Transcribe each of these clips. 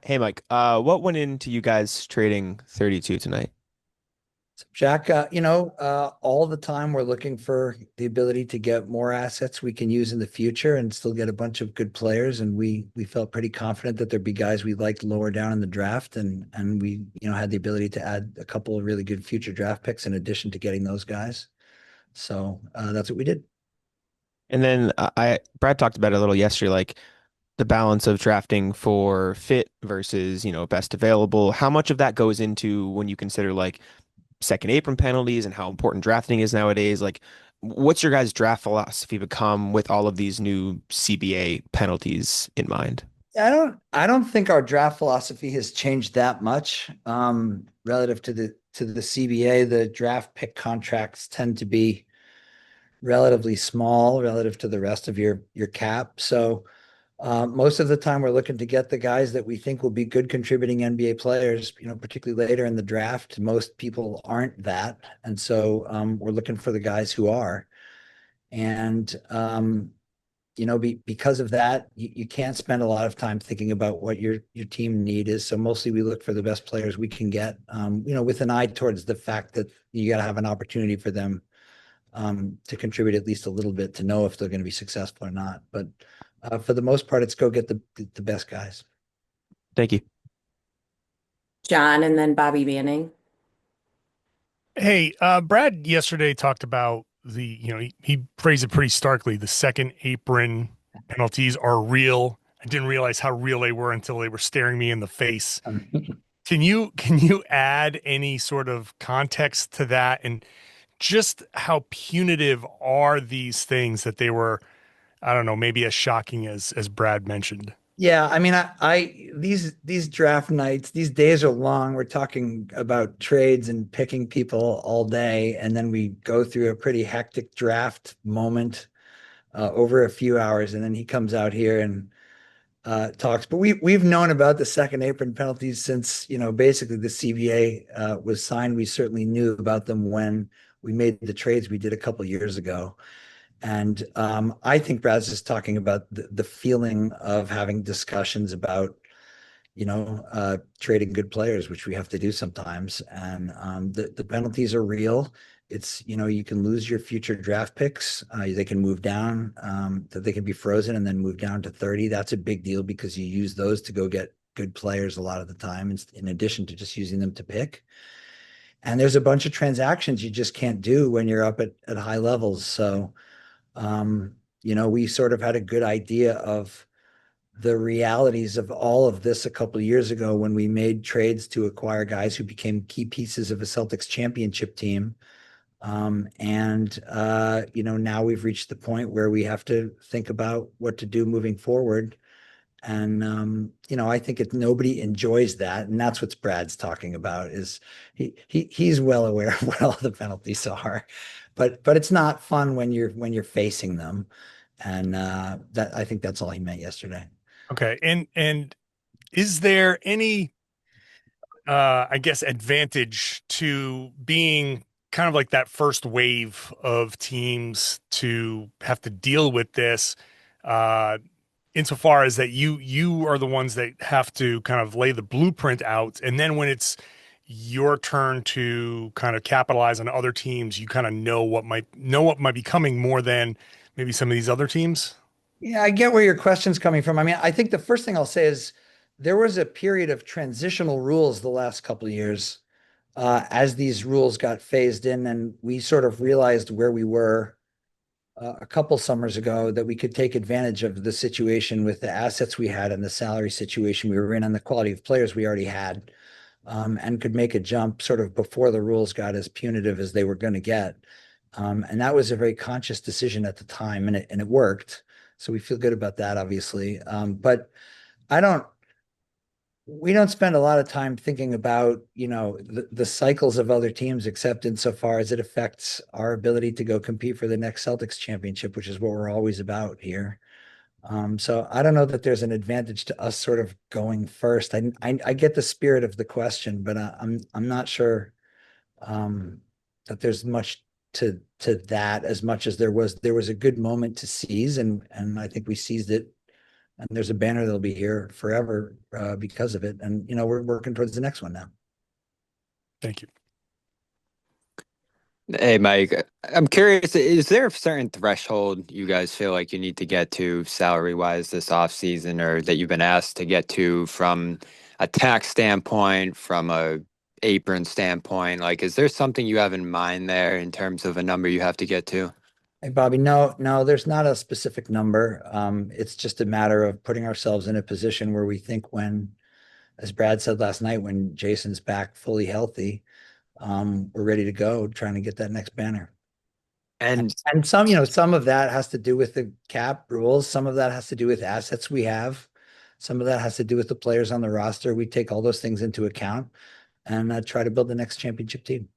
Hey Mike, what went into you guys trading 32 tonight? Jack, all the time we're looking for the ability to get more assets we can use in the future and still get a bunch of good players. And we felt pretty confident that there'd be guys we liked lower down in the draft, and we had the ability to add a couple of really good future draft picks in addition to getting those guys. So that's what we did. And then Brad talked about it a little yesterday, like the balance of drafting for fit versus, best available. How much of that goes into when you consider like second apron penalties and how important drafting is nowadays? Like, what's your guys' draft philosophy become with all of these new CBA penalties in mind? I don't think our draft philosophy has changed that much relative to the CBA. The draft pick contracts tend to be relatively small relative to the rest of your cap. So most of the time we're looking to get the guys that we think will be good contributing NBA players, particularly later in the draft. Most people aren't that. And so we're looking for the guys who are. And because of that, you can't spend a lot of time thinking about what your team need is. So mostly we look for the best players we can get, with an eye towards the fact that you got to have an opportunity for them to contribute at least a little bit to know if they're going to be successful or not. But for the most part, it's go get the best guys. Thank you. John and then Bobby Manning. Hey, Brad yesterday talked about he phrased it pretty starkly. The second apron penalties are real. I didn't realize how real they were until they were staring me in the face. Can you add any sort of context to that and just how punitive are these things that they were, I don't know, maybe as shocking as Brad mentioned? Yeah, I mean, these draft nights, these days are long. We're talking about trades and picking people all day, and then we go through a pretty hectic draft moment over a few hours, and then he comes out here and talks. But we've known about the second apron penalties since basically the CBA was signed. We certainly knew about them when we made the trades we did a couple years ago. And I think Brad's just talking about the feeling of having discussions about, trading good players, which we have to do sometimes. And the penalties are real. It's, you can lose your future draft picks. They can move down, that they can be frozen and then move down to 30. That's a big deal because you use those to go get good players a lot of the time, in addition to just using them to pick. And there's a bunch of transactions you just can't do when you're up at high levels. So, we sort of had a good idea of the realities of all of this a couple of years ago when we made trades to acquire guys who became key pieces of a Celtics championship team. Now we've reached the point where we have to think about what to do moving forward. And I think nobody enjoys that, and that's what Brad's talking about. Is he's well aware of what all the penalties are, but it's not fun when you're facing them, and that I think that's all he meant yesterday. Okay. And is there any I guess advantage to being kind of like that first wave of teams to have to deal with this, uh insofar as that you are the ones that have to kind of lay the blueprint out, and then when it's your turn to kind of capitalize on other teams, you kind of know what might be coming more than maybe some of these other teams? Yeah, I get where your question's coming from. I mean, I think the first thing I'll say is there was a period of transitional rules the last couple of years as these rules got phased in, and we sort of realized where we were a couple summers ago that we could take advantage of the situation with the assets we had and the salary situation we were in and the quality of players we already had, and could make a jump sort of before the rules got as punitive as they were going to get. And that was a very conscious decision at the time, and it worked. So we feel good about that, obviously. But I don't we don't spend a lot of time thinking about, the cycles of other teams, except insofar as it affects our ability to go compete for the next Celtics championship, which is what we're always about here. So I don't know that there's an advantage to us sort of going first. I get the spirit of the question, but I'm not sure that there's much to that as much as there was a good moment to seize, and I think we seized it and there's a banner that'll be here forever because of it. And we're working towards the next one now. Thank you. Hey, Mike, I'm curious, is there a certain threshold you guys feel like you need to get to salary-wise this offseason, or that you've been asked to get to from a tax standpoint, from a apron standpoint? Like, is there something you have in mind there in terms of a number you have to get to? Hey, Bobby, no, there's not a specific number. It's just a matter of putting ourselves in a position where we think when, as Brad said last night, when Jason's back fully healthy, we're ready to go, trying to get that next banner. And And some of that has to do with the cap rules. Some of that has to do with assets we have. Some of that has to do with the players on the roster. We take all those things into account and try to build the next championship team.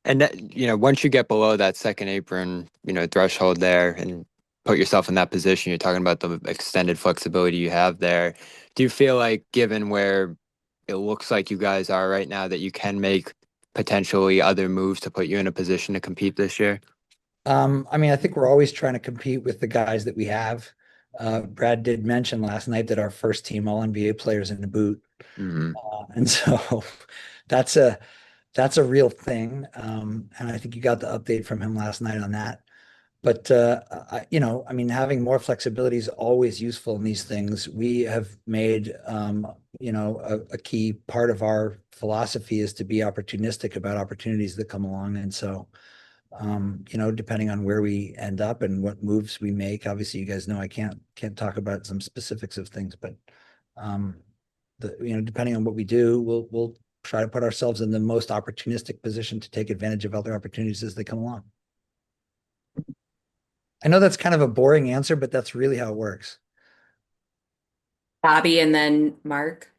And that, once you get below that second apron, threshold there and put yourself in that position, you're talking about the extended flexibility you have there. Do you feel like, given where it looks like you guys are right now, that you can make potentially other moves to put you in a position to compete this year? I think we're always trying to compete with the guys that we have. Brad did mention last night that our first team All NBA players in the boot. Hmm. And so that's a that's a real thing. And I think you got the update from him last night on that. But having more flexibility is always useful in these things. We have made a key part of our philosophy is to be opportunistic about opportunities that come along. And so depending on where we end up and what moves we make, obviously you guys know I can't talk about some specifics of things, but um depending on what we do, we'll try to put ourselves in the most opportunistic position to take advantage of other opportunities as they come along. I know that's kind of a boring answer, but that's really how it works. Bobby and then Mark.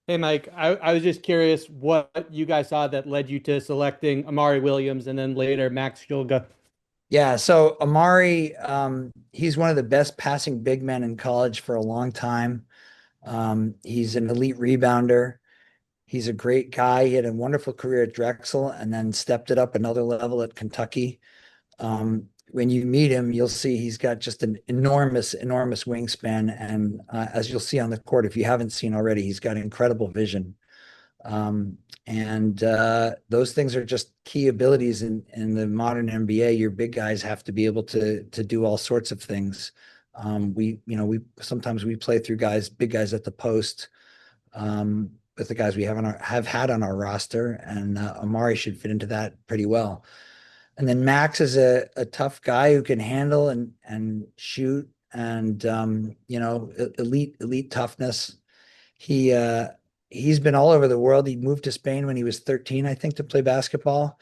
Hey, Mike, I was just curious what you guys saw that led you to selecting Amari Williams and then later Max Shulga. Yeah, so Amari, he's one of the best passing big men in college for a long time. He's an elite rebounder. He's a great guy. He had a wonderful career at Drexel and then stepped it up another level at Kentucky. When you meet him, you'll see he's got just an enormous, enormous wingspan. And as you'll see on the court, if you haven't seen already, he's got incredible vision. And those things are just key abilities in the modern NBA. Your big guys have to be able to do all sorts of things. We sometimes we play through big guys at the post. With the guys we have had on our roster, and Amari should fit into that pretty well. And then Max is a tough guy who can handle and shoot, and elite toughness. He he's been all over the world. He moved to Spain when he was 13, I think, to play basketball.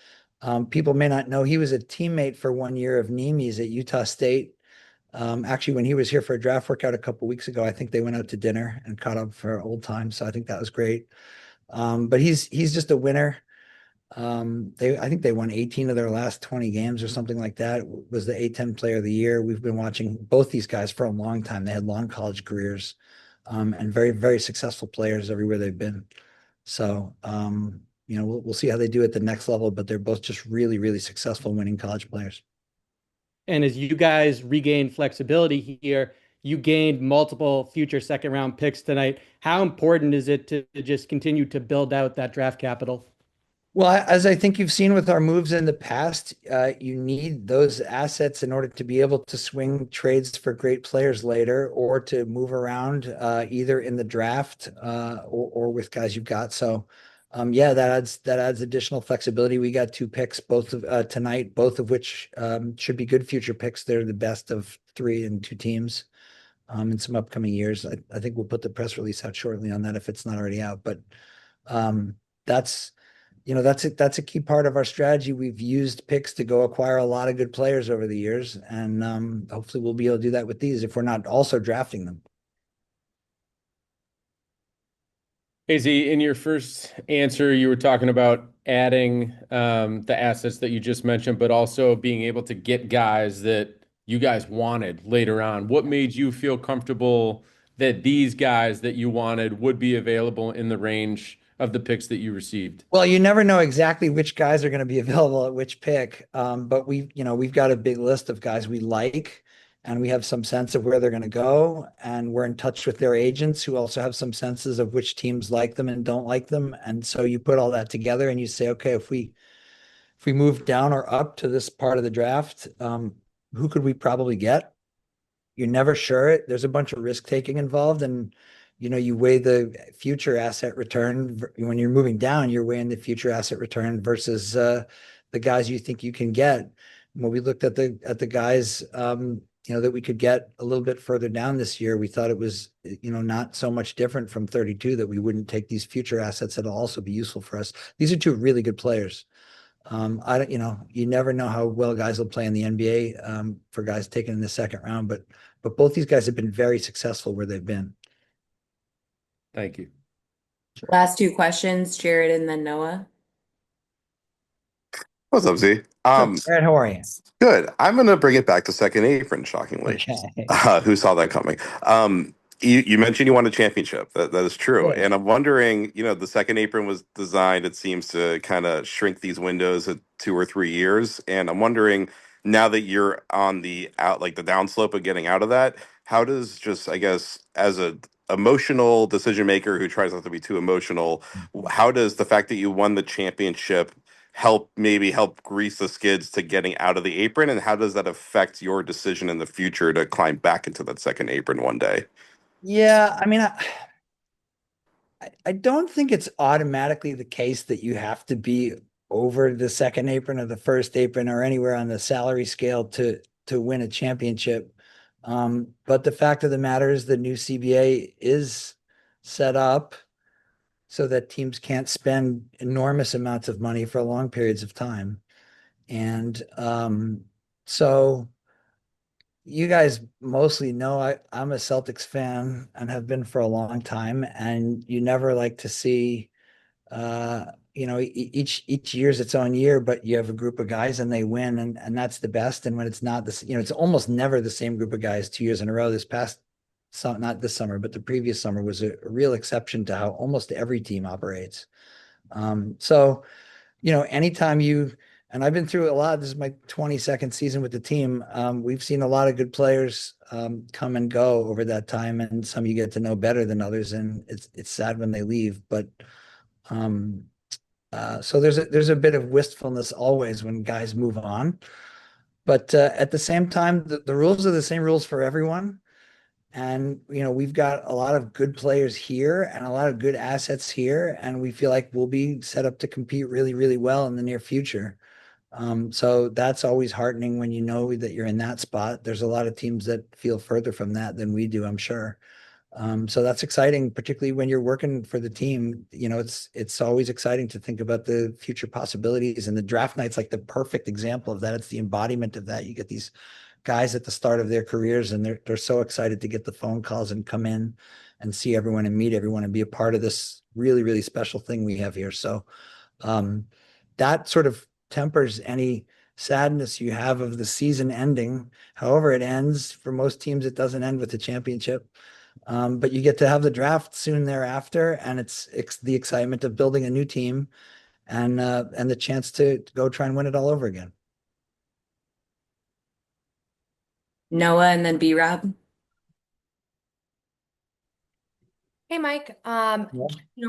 People may not know he was a teammate for 1 year of Nimi's at Utah State. Actually, when he was here for a draft workout a couple weeks ago, I think they went out to dinner and caught up for old times. So I think that was great. But he's just a winner. I think they won 18 of their last 20 games or something like that. Was the A10 player of the year. We've been watching both these guys for a long time. They had long college careers, and very, very successful players everywhere they've been. So, we'll see how they do at the next level, but they're both just really, really successful winning college players. And as you guys regain flexibility here, you gained multiple future second round picks tonight. How important is it to just continue to build out that draft capital? Well, as I think you've seen with our moves in the past, you need those assets in order to be able to swing trades for great players later, or to move around either in the draft or with guys you've got. So, yeah, that adds additional flexibility. We got two picks both of tonight, both of which should be good future picks. They're the best of three and two teams in some upcoming years. I think we'll put the press release out shortly on that if it's not already out. But that's that's a key part of our strategy. We've used picks to go acquire a lot of good players over the years, and hopefully we'll be able to do that with these if we're not also drafting them. Hey Z, in your first answer, you were talking about adding the assets that you just mentioned, but also being able to get guys that you guys wanted later on. What made you feel comfortable that these guys that you wanted would be available in the range of the picks that you received? Well, you never know exactly which guys are going to be available at which pick. But we've got a big list of guys we like, and we have some sense of where they're going to go, and we're in touch with their agents who also have some senses of which teams like them and don't like them. And so you put all that together and you say, okay, if we move down or up to this part of the draft, who could we probably get? You're never sure. There's a bunch of risk taking involved, and you weigh the future asset return when you're moving down. You're weighing the future asset return versus the guys you think you can get. When we looked at the guys, that we could get a little bit further down this year, we thought it was not so much different from 32 that we wouldn't take these future assets that'll also be useful for us. These are two really good players. I don't, you never know how well guys will play in the NBA for guys taken in the second round, but both these guys have been very successful where they've been. Thank you. Last two questions, Jared and then Noah. What's up, Z? Brad, how are you? Good. I'm gonna bring it back to second apron, shockingly. Okay. Who saw that coming? You mentioned you won a championship. That is true. Yeah. And I'm wondering, the second apron was designed, it seems, to kind of shrink these windows at 2 or 3 years. And I'm wondering, now that you're on the like the downslope of getting out of that, how does, just, I guess, as a emotional decision maker who tries not to be too emotional, how does the fact that you won the championship help grease the skids to getting out of the apron, and how does that affect your decision in the future to climb back into that second apron one day? Yeah, I mean, I don't think it's automatically the case that you have to be over the second apron or the first apron or anywhere on the salary scale to win a championship. But the fact of the matter is the new CBA is set up so that teams can't spend enormous amounts of money for long periods of time. And so you guys mostly know I'm a Celtics fan and have been for a long time, and you never like to see each year's its own year, but you have a group of guys and they win, and that's the best. And when it's not this, it's almost never the same group of guys 2 years in a row. Not this summer, but the previous summer was a real exception to how almost every team operates. So, anytime and I've been through a lot. This is my 22nd season with the team. We've seen a lot of good players come and go over that time, and some you get to know better than others, and it's sad when they leave. But so there's a bit of wistfulness always when guys move on. But at the same time, the rules are the same rules for everyone. And, we've got a lot of good players here and a lot of good assets here. And we feel like we'll be set up to compete really, really well in the near future. So that's always heartening when you know that you're in that spot. There's a lot of teams that feel further from that than we do, I'm sure. So that's exciting, particularly when you're working for the team. It's always exciting to think about the future possibilities. And the draft night's like the perfect example of that. It's the embodiment of that. You get these guys at the start of their careers, and they're so excited to get the phone calls and come in and see everyone and meet everyone and be a part of this really, really special thing we have here. So that sort of tempers any sadness you have of the season ending. However it ends, for most teams, it doesn't end with the championship. But you get to have the draft soon thereafter, and it's the excitement of building a new team and the chance to go try and win it all over again. Noah and then B-Rob. Hey, Mike. Yeah.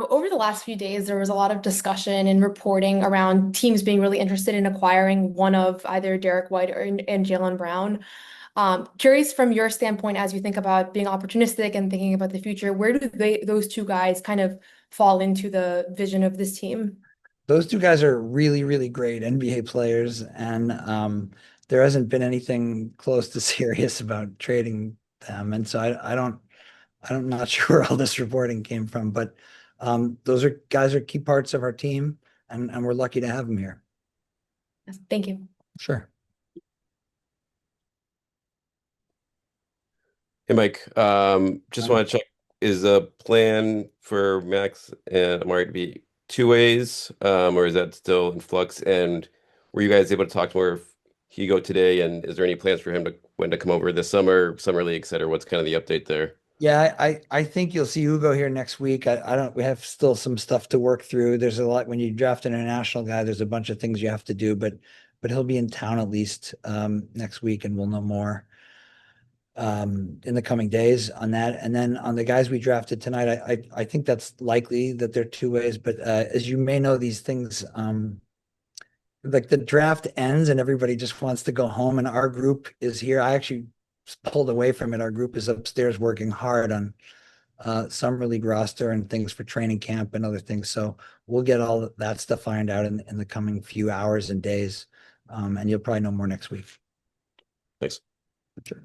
Over the last few days, there was a lot of discussion and reporting around teams being really interested in acquiring one of either Derrick White and Jaylen Brown. Curious from your standpoint, as you think about being opportunistic and thinking about the future, where do those two guys kind of fall into the vision of this team? Those two guys are really, really great NBA players, and there hasn't been anything close to serious about trading them. And so I'm not sure where all this reporting came from, but those guys are key parts of our team, and we're lucky to have them here. Thank you. Sure. Hey, Mike. Just want to check, is the plan for Max and Amari to be two ways, or is that still in flux? And were you guys able to talk more of Hugo today? And is there any plans for him to when to come over this summer league, et cetera? What's kind of the update there? Yeah, I think you'll see Hugo here next week. I don't, we have still some stuff to work through. There's a lot when you draft an international guy, there's a bunch of things you have to do, but he'll be in town at least next week and we'll know more in the coming days on that. And then on the guys we drafted tonight, I think that's likely that they're two ways, but as you may know, these things like the draft ends and everybody just wants to go home and our group is here. I actually pulled away from it. Our group is upstairs working hard on summer league roster and things for training camp and other things. So we'll get all that stuff ironed out in the coming few hours and days. And you'll probably know more next week. Thanks. Sure.